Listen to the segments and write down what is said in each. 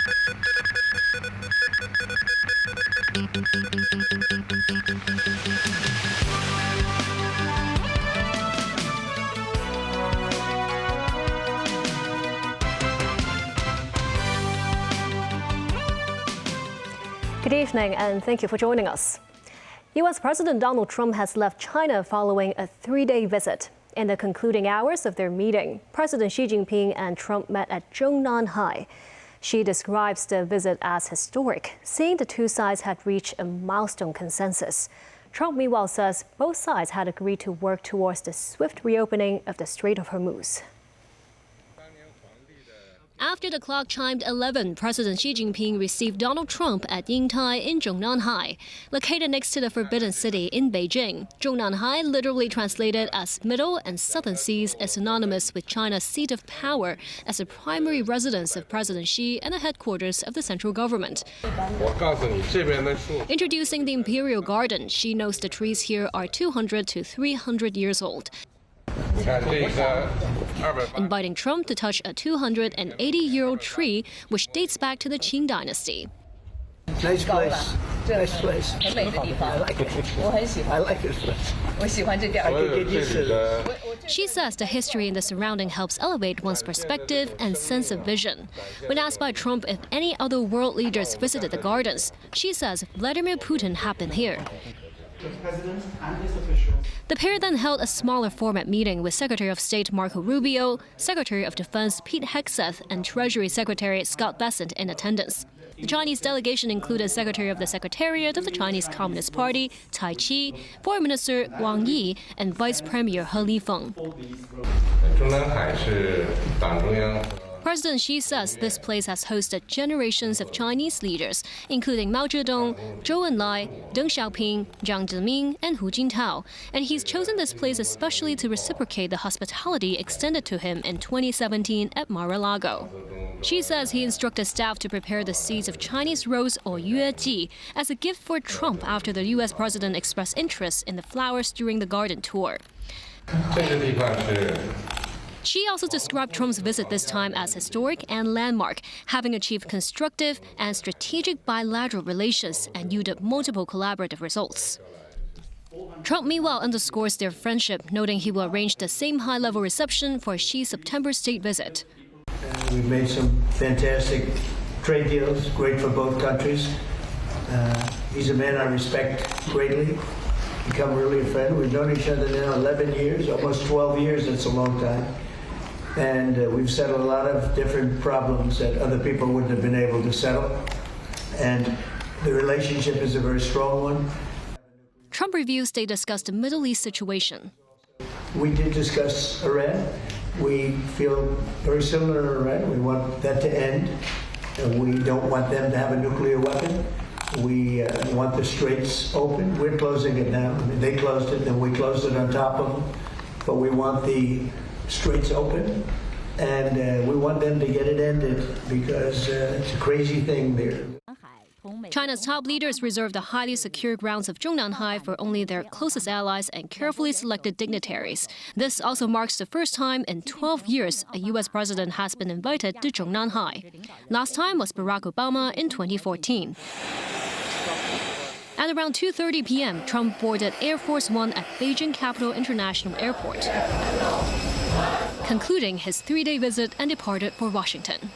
Good evening, and thank you for joining us. U.S. President Donald Trump has left China following a three-day visit. In the concluding hours of their meeting, President Xi Jinping and Trump met at Zhongnan High. Xi describes the visit as historic, saying the two sides had reached a milestone consensus. Trump, meanwhile, says both sides had agreed to work towards the swift reopening of the Strait of Hormuz. After the clock chimed 11, President Xi Jinping received Donald Trump at Yingtai in Zhongnan High, located next to the Forbidden City in Beijing. Zhongnan High, literally translated as Middle and Southern Seas, is synonymous with China's seat of power as the primary residence of President Xi and the headquarters of the central government. Introducing the Imperial Garden, Xi notes the trees here are 200 to 300 years old, inviting Trump to touch a 280-year-old tree, which dates back to the Qing dynasty. Nice place. Nice place. I like it. I like this place. I could get used to this. She says the history in the surrounding helps elevate one's perspective and sense of vision. When asked by Trump if any other world leaders visited the gardens, she says Vladimir Putin had been here. The pair then held a smaller format meeting with Secretary of State Marco Rubio, Secretary of Defense Pete Hegseth, and Treasury Secretary Scott Bessent in attendance. The Chinese delegation included Secretary of the Secretariat of the Chinese Communist Party, Tai Chi, Foreign Minister Wang Yi, and Vice Premier He Lifeng. President Xi says this place has hosted generations of Chinese leaders, including Mao Zedong, Zhou Enlai, Deng Xiaoping, Jiang Zemin, and Hu Jintao, and he's chosen this place especially to reciprocate the hospitality extended to him in 2017 at Mar-a-Lago. Xi says he instructed staff to prepare the seeds of Chinese rose or yueji as a gift for Trump after the U.S. president expressed interest in the flowers during the garden tour. Xi also described Trump's visit this time as historic and landmark, having achieved constructive and strategic bilateral relations and yielded multiple collaborative results. Trump, meanwhile, underscores their friendship, noting he will arrange the same high-level reception for Xi's September state visit. We've made some fantastic trade deals, great for both countries. He's a man I respect greatly. Become really a friend. We've known each other now 11 years, almost 12 years. That's a long time. And we've settled a lot of different problems that other people wouldn't have been able to settle. And the relationship is a very strong one. Trump reveals they discussed the Middle East situation. We did discuss Iran. We feel very similar to Iran. We want that to end. We don't want them to have a nuclear weapon. We want the straits open. We're closing it now. I mean, they closed it, and we closed it on top of them. But we want the straits open, and we want them to get it ended because it's a crazy thing there. China's top leaders reserve the highly secure grounds of Zhongnan High for only their closest allies and carefully selected dignitaries. This also marks the first time in 12 years a U.S. president has been invited to Zhongnan High. Last time was Barack Obama in 2014. At around 2:30 p.m., Trump boarded Air Force One at Beijing Capital International Airport, concluding his three-day visit and departed for Washington.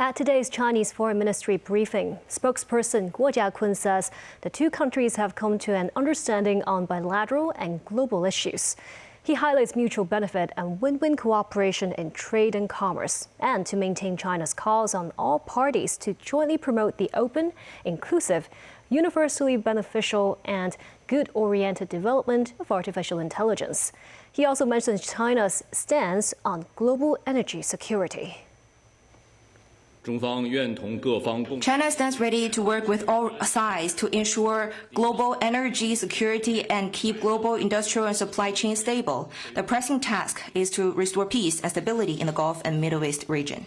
At today's Chinese Foreign Ministry briefing, spokesperson Guo Jiakun says the two countries have come to an understanding on bilateral and global issues. He highlights mutual benefit and win-win cooperation in trade and commerce, and to maintain China's calls on all parties to jointly promote the open, inclusive, universally beneficial, and good-oriented development of artificial intelligence. He also mentions China's stance on global energy security. China stands ready to work with all sides to ensure global energy security and keep global industrial and supply chains stable. The pressing task is to restore peace and stability in the Gulf and Middle East region.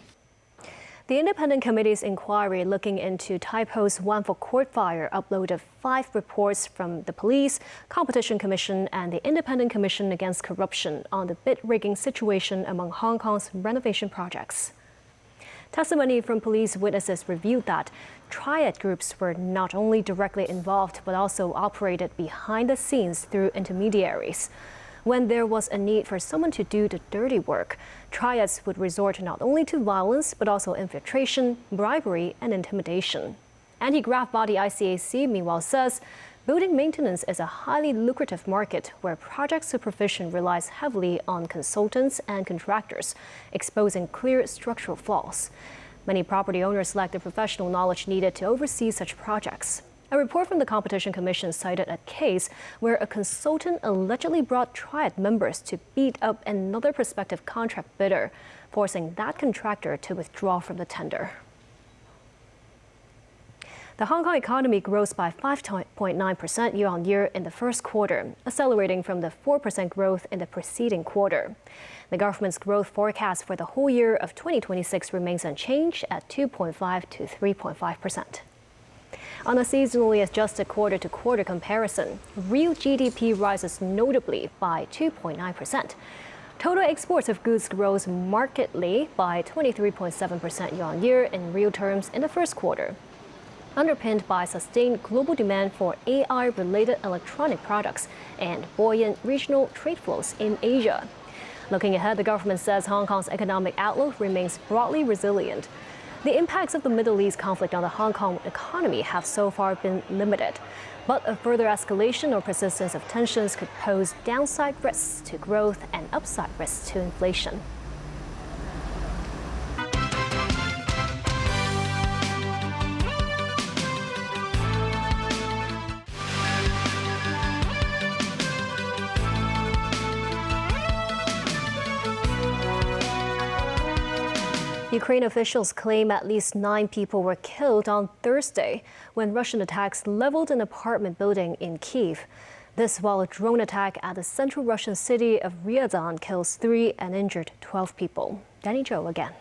The Independent Committee's inquiry looking into Taipo's Wanfo court fire uploaded 5 reports from the Police, Competition Commission, and the Independent Commission Against Corruption on the bid rigging situation among Hong Kong's renovation projects. Testimony from police witnesses revealed that triad groups were not only directly involved but also operated behind the scenes through intermediaries. When there was a need for someone to do the dirty work, triads would resort not only to violence but also infiltration, bribery, and intimidation. Anti-graft body ICAC meanwhile says building maintenance is a highly lucrative market where project supervision relies heavily on consultants and contractors, exposing clear structural flaws. Many property owners lack the professional knowledge needed to oversee such projects. A report from the Competition Commission cited a case where a consultant allegedly brought triad members to beat up another prospective contract bidder, forcing that contractor to withdraw from the tender. The Hong Kong economy grows by 5.9% year-on-year in the first quarter, accelerating from the 4% growth in the preceding quarter. The government's growth forecast for the whole year of 2026 remains unchanged at 2.5 to 3.5%. On a seasonally adjusted quarter-to-quarter comparison, real GDP rises notably by 2.9%. Total exports of goods grows markedly by 23.7% year-on-year in real terms in the first quarter, underpinned by sustained global demand for AI-related electronic products and buoyant regional trade flows in Asia. Looking ahead, the government says Hong Kong's economic outlook remains broadly resilient. The impacts of the Middle East conflict on the Hong Kong economy have so far been limited, but a further escalation or persistence of tensions could pose downside risks to growth and upside risks to inflation. Ukraine officials claim at least 9 people were killed on Thursday when Russian attacks leveled an apartment building in Kyiv. This while a drone attack at the central Russian city of Ryazan kills 3 and injured 12 people. Danny Zhou again.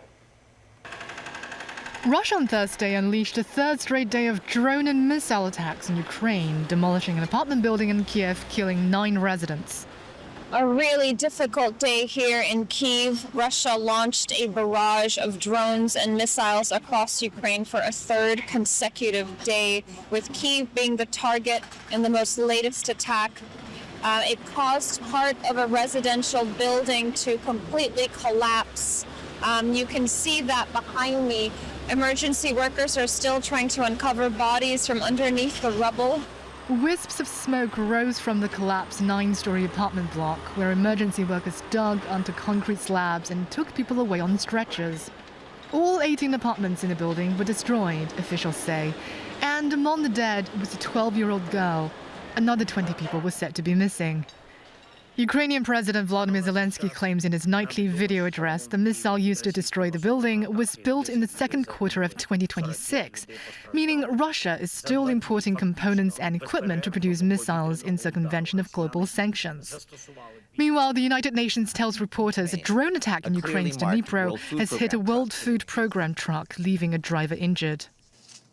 Russia on Thursday unleashed a third straight day of drone and missile attacks in Ukraine, demolishing an apartment building in Kiev, killing 9 residents. A really difficult day here in Kyiv. Russia launched a barrage of drones and missiles across Ukraine for a third consecutive day, with Kyiv being the target in the most latest attack. It caused part of a residential building to completely collapse. You can see that behind me. Emergency workers are still trying to uncover bodies from underneath the rubble. Wisps of smoke rose from the collapsed 9-story apartment block, where emergency workers dug onto concrete slabs and took people away on stretchers. All 18 apartments in the building were destroyed, officials say, and among the dead was a 12-year-old girl. Another 20 people were said to be missing. Ukrainian President Volodymyr Zelensky claims in his nightly video address the missile used to destroy the building was built in the second quarter of 2026, meaning Russia is still importing components and equipment to produce missiles in circumvention of global sanctions. Meanwhile, the United Nations tells reporters a drone attack in Ukraine's Dnipro has hit a World Food Programme truck, leaving a driver injured.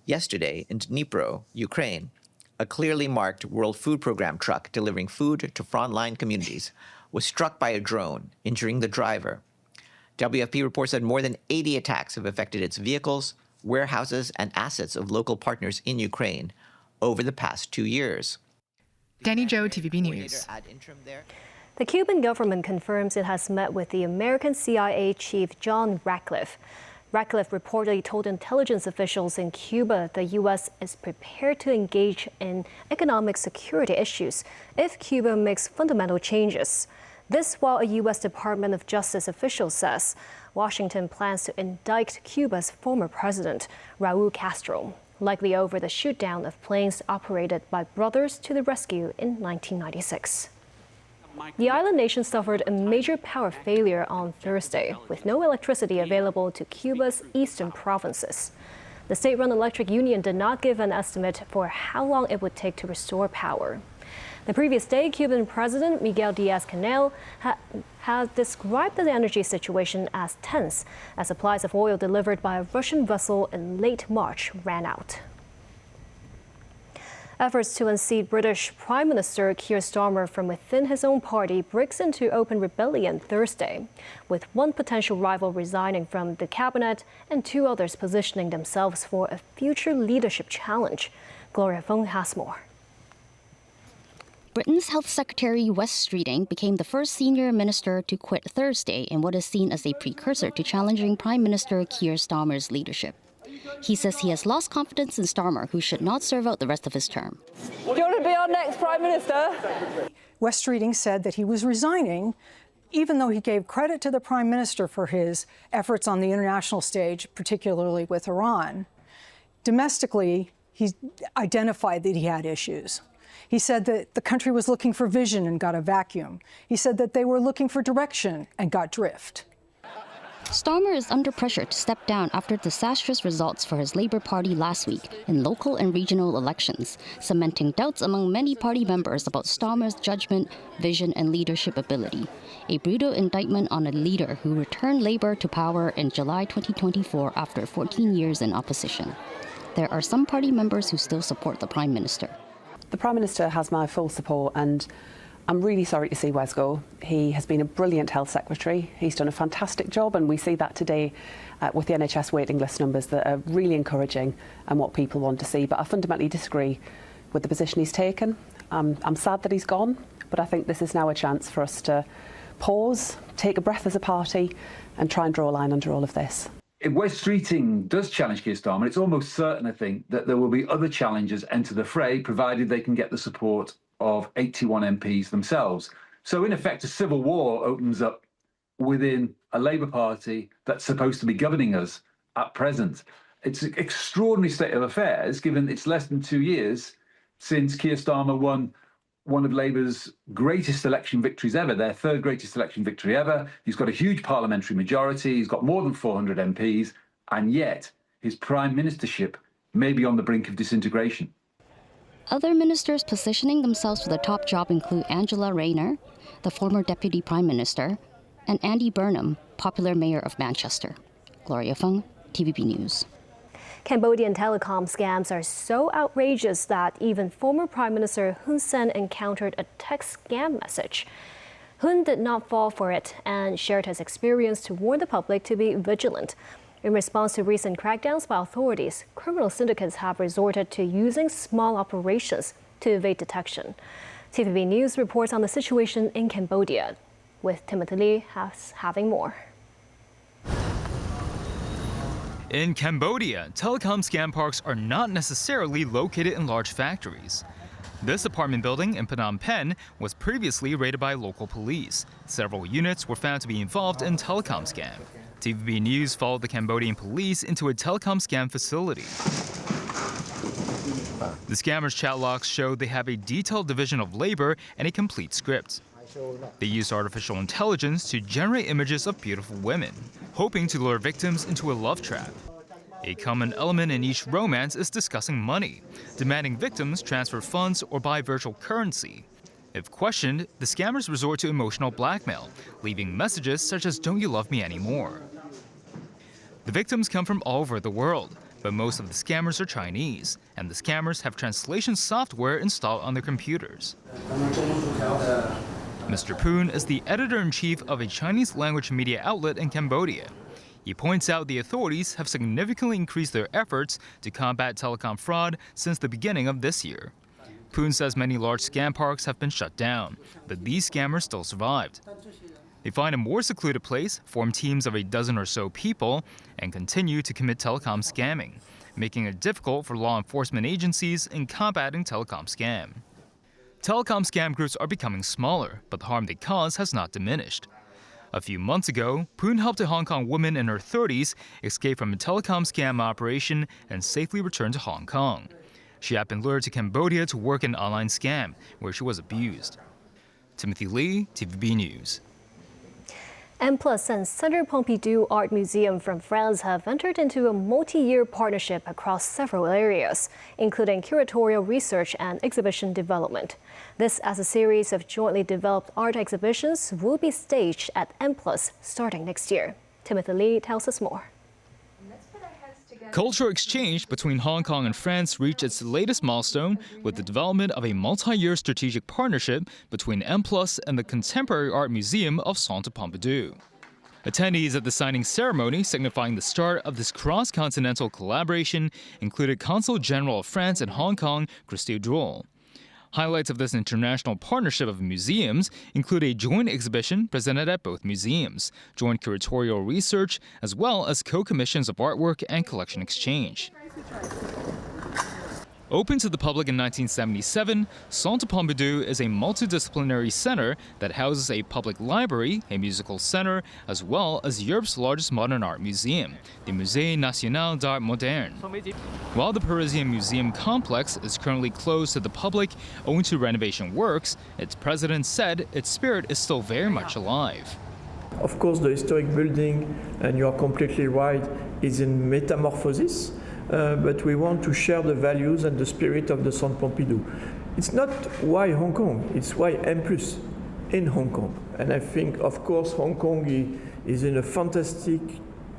Yesterday, in Dnipro, Ukraine, a clearly marked World Food Programme truck delivering food to frontline communities was struck by a drone, injuring the driver. WFP reports that more than 80 attacks have affected its vehicles, warehouses, and assets of local partners in Ukraine over the past 2 years. Danny Zhou, TVB News. The Cuban government confirms it has met with the American CIA chief John Ratcliffe. Ratcliffe reportedly told intelligence officials in Cuba the U.S. is prepared to engage in economic security issues if Cuba makes fundamental changes. This while a U.S. Department of Justice official says Washington plans to indict Cuba's former president, Raul Castro, likely over the shoot-down of planes operated by Brothers to the Rescue in 1996. The island nation suffered a major power failure on Thursday, with no electricity available to Cuba's eastern provinces. The state-run electric union did not give an estimate for how long it would take to restore power. The previous day, Cuban President Miguel Diaz-Canel had described the energy situation as tense, as supplies of oil delivered by a Russian vessel in late March ran out. Efforts to unseat British Prime Minister Keir Starmer from within his own party breaks into open rebellion Thursday, with one potential rival resigning from the cabinet and two others positioning themselves for a future leadership challenge. Gloria Feng has more. Britain's Health Secretary Wes Streeting became the first senior minister to quit Thursday in what is seen as a precursor to challenging Prime Minister Keir Starmer's leadership. He says he has lost confidence in Starmer, who should not serve out the rest of his term. Do you want to be our next Prime Minister? Wes Streeting said that he was resigning, even though he gave credit to the Prime Minister for his efforts on the international stage, particularly with Iran. Domestically, he identified that he had issues. He said that the country was looking for vision and got a vacuum. He said that they were looking for direction and got drift. Starmer is under pressure to step down after disastrous results for his Labour Party last week in local and regional elections, cementing doubts among many party members about Starmer's judgment, vision, and leadership ability. A brutal indictment on a leader who returned Labour to power in July 2024 after 14 years in opposition. There are some party members who still support the Prime Minister. The Prime Minister has my full support, and I'm really sorry to see Wes go. He has been a brilliant Health Secretary. He's done a fantastic job, and we see that today with the NHS waiting list numbers that are really encouraging and what people want to see. But I fundamentally disagree with the position he's taken. I'm sad that he's gone, but I think this is now a chance for us to pause, take a breath as a party, and try and draw a line under all of this. If Wes Streeting does challenge Keir Starmer, it's almost certain, I think, that there will be other challengers enter the fray, provided they can get the support of 81 MPs themselves. So, in effect, a civil war opens up within a Labour Party that's supposed to be governing us at present. It's an extraordinary state of affairs, given it's less than 2 years since Keir Starmer won one of Labour's greatest election victories ever, their third greatest election victory ever. He's got a huge parliamentary majority. He's got more than 400 MPs, and yet his prime ministership may be on the brink of disintegration. Other ministers positioning themselves for the top job include Angela Rayner, the former Deputy Prime Minister, and Andy Burnham, popular mayor of Manchester. Gloria Feng, TVB News. Cambodian telecom scams are so outrageous that even former Prime Minister Hun Sen encountered a text scam message. Hun did not fall for it and shared his experience to warn the public to be vigilant. In response to recent crackdowns by authorities, criminal syndicates have resorted to using small operations to evade detection. TVB News reports on the situation in Cambodia, with Timothy Lee having more. In Cambodia, telecom scam parks are not necessarily located in large factories. This apartment building in Phnom Penh was previously raided by local police. Several units were found to be involved in telecom scam. TVB News followed the Cambodian police into a telecom scam facility. The scammers' chat logs show they have a detailed division of labor and a complete script. They used artificial intelligence to generate images of beautiful women, hoping to lure victims into a love trap. A common element in each romance is discussing money, demanding victims transfer funds or buy virtual currency. If questioned, the scammers resort to emotional blackmail, leaving messages such as "Don't you love me anymore?" The victims come from all over the world, but most of the scammers are Chinese, and the scammers have translation software installed on their computers. Mr. Poon is the editor-in-chief of a Chinese-language media outlet in Cambodia. He points out the authorities have significantly increased their efforts to combat telecom fraud since the beginning of this year. Poon says many large scam parks have been shut down, but these scammers still survived. They find a more secluded place, form teams of a dozen or so people, and continue to commit telecom scamming, making it difficult for law enforcement agencies in combating telecom scam. Telecom scam groups are becoming smaller, but the harm they cause has not diminished. A few months ago, Poon helped a Hong Kong woman in her 30s escape from a telecom scam operation and safely return to Hong Kong. She had been lured to Cambodia to work an online scam, where she was abused. Timothy Lee, TVB News. M+ and Centre Pompidou Art Museum from France have entered into a multi-year partnership across several areas, including curatorial research and exhibition development. This as a series of jointly developed art exhibitions will be staged at M+ starting next year. Timothy Lee tells us more. Cultural exchange between Hong Kong and France reached its latest milestone with the development of a multi-year strategic partnership between M+ and the Contemporary Art Museum of Centre Pompidou. Attendees at the signing ceremony signifying the start of this cross-continental collaboration included Consul General of France in Hong Kong, Christophe Drouot. Highlights of this international partnership of museums include a joint exhibition presented at both museums, joint curatorial research, as well as co-commissions of artwork and collection exchange. Opened to the public in 1977, Centre Pompidou is a multidisciplinary center that houses a public library, a musical center, as well as Europe's largest modern art museum, the Musée National d'Art Moderne. While the Parisian Museum complex is currently closed to the public owing to renovation works, its president said its spirit is still very much alive. Of course, the historic building, and you are completely right, is in metamorphosis. But we want to share the values and the spirit of the Centre Pompidou. It's not why Hong Kong, it's why M+ in Hong Kong. And I think, of course, Hong Kong is in a fantastic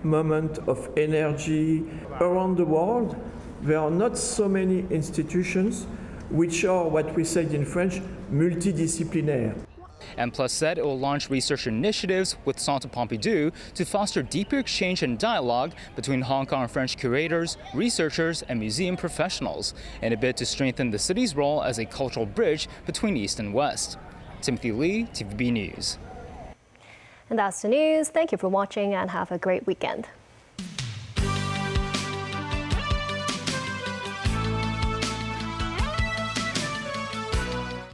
moment of energy. Around the world, there are not so many institutions which are, what we say in French, multidisciplinaire. M+ said it will launch research initiatives with Centre Pompidou to foster deeper exchange and dialogue between Hong Kong and French curators, researchers, and museum professionals in a bid to strengthen the city's role as a cultural bridge between East and West. Timothy Lee, TVB News. And that's the news. Thank you for watching and have a great weekend.